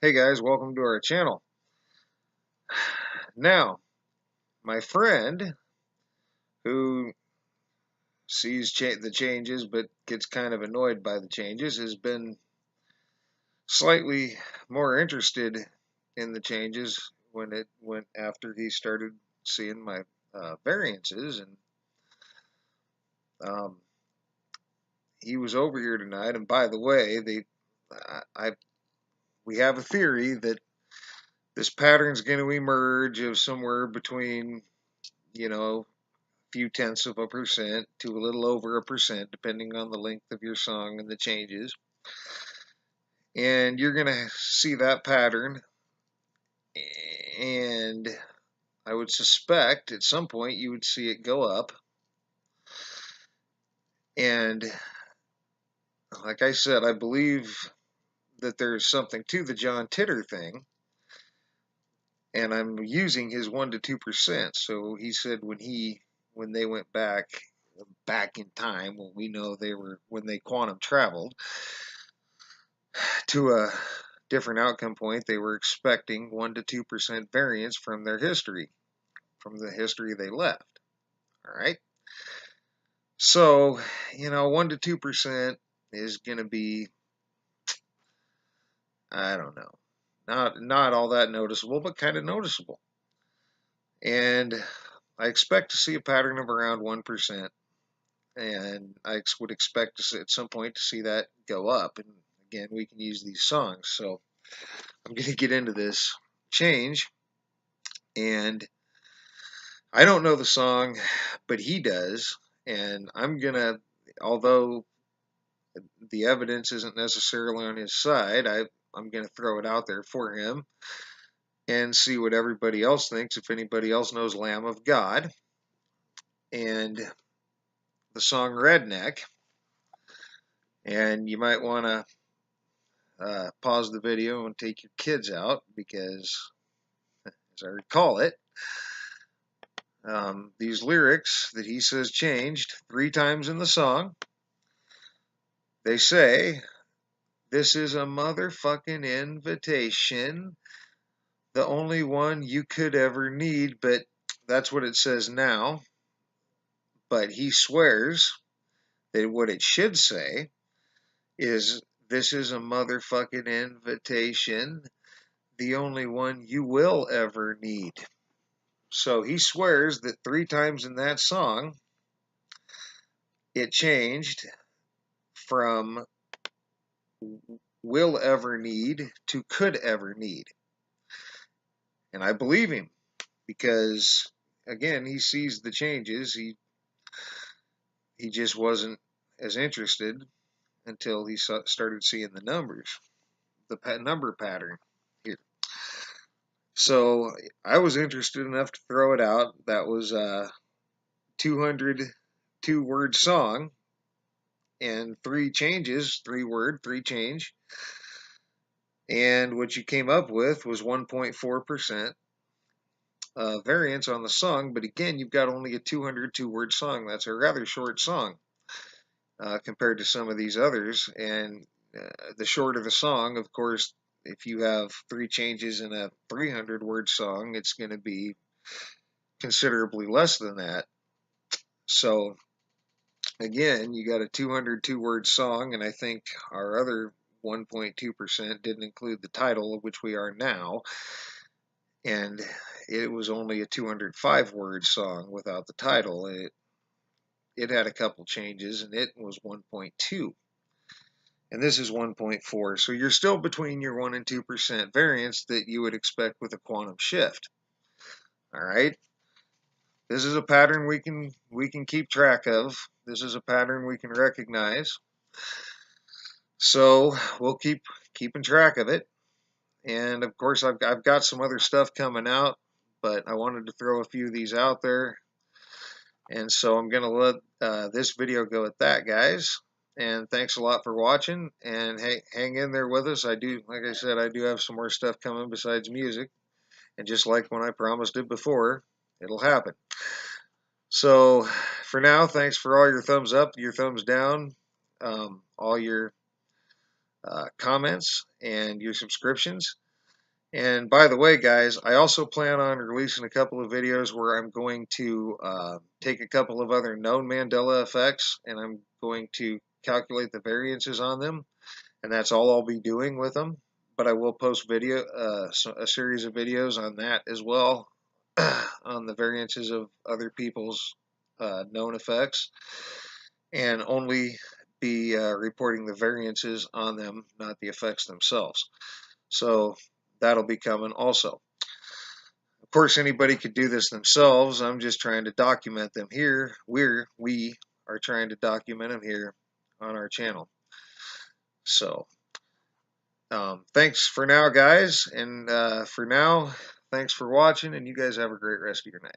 Hey guys, welcome to our channel. Now, my friend who sees the changes but gets kind of annoyed by the changes has been slightly more interested in the changes when it went after he started seeing my variances, and um, he was over here tonight. And by the way, I we have a theory that this pattern is going to emerge of somewhere between, few tenths of a percent to a little over a percent, depending on the length of your song and the changes. And you're going to see that pattern. And I would suspect at some point you would see it go up. And like I said, I believe that there's something to the John Titter thing. And I'm using his 1 to 2%. So he said when they went back in time, well, we know they were when they quantum traveled to a different outcome point, they were expecting 1 to 2% variance from their history, from the history they left. All right. So, 1 to 2% is going to be, I don't know, not all that noticeable, but kind of noticeable. And I expect to see a pattern of around 1%. And I would expect to see, at some point, to see that go up. And again, we can use these songs. So I'm going to get into this change. And I don't know the song, but he does. And I'm going to, although the evidence isn't necessarily on his side, I'm going to throw it out there for him and see what everybody else thinks, if anybody else knows Lamb of God. And the song Redneck. And you might want to pause the video and take your kids out because, as I recall it, these lyrics that he says changed 3 times in the song. They say, "This is a motherfucking invitation, the only one you could ever need," but that's what it says now. But he swears that what it should say is, "This is a motherfucking invitation, the only one you will ever need." So he swears that 3 times in that song it changed from will ever need to could ever need. And I believe him because, again, he sees the changes. He just wasn't as interested until he started seeing the numbers, the number pattern here. So I was interested enough to throw it out. That was a 202-word song and 3 changes, 3 word, 3 change. And what you came up with was 1.4% variance on the song. But again, you've got only a 202-word song. That's a rather short song compared to some of these others. And the shorter the song, of course, if you have 3 changes in a 300-word song, it's going to be considerably less than that. So again, you got a 202-word song, and I think our other 1.2% didn't include the title, of which we are now, and it was only a 205-word song without the title. It had a couple changes, and it was 1.2. And this is 1.4. So you're still between your 1 and 2% variance that you would expect with a quantum shift. All right. This is a pattern we can keep track of. This is a pattern we can recognize. So we'll keep keeping track of it. And of course, I've got some other stuff coming out, but I wanted to throw a few of these out there. And so I'm going to let this video go at that, guys. And thanks a lot for watching. And hey, hang in there with us. Like I said, I do have some more stuff coming besides music. And just like when I promised it before, it'll happen. So for now, thanks for all your thumbs up, your thumbs down, all your comments, and your subscriptions. And by the way, guys, I also plan on releasing a couple of videos where I'm going to take a couple of other known Mandela effects and I'm going to calculate the variances on them. And that's all I'll be doing with them. But I will post a series of videos on that as well, on the variances of other people's known effects, and only be reporting the variances on them, not the effects themselves. So that'll be coming also. Of course, anybody could do this themselves. I'm just trying to document them here. We are trying to document them here on our channel. So thanks for now, guys. And for now, thanks for watching, and you guys have a great rest of your night.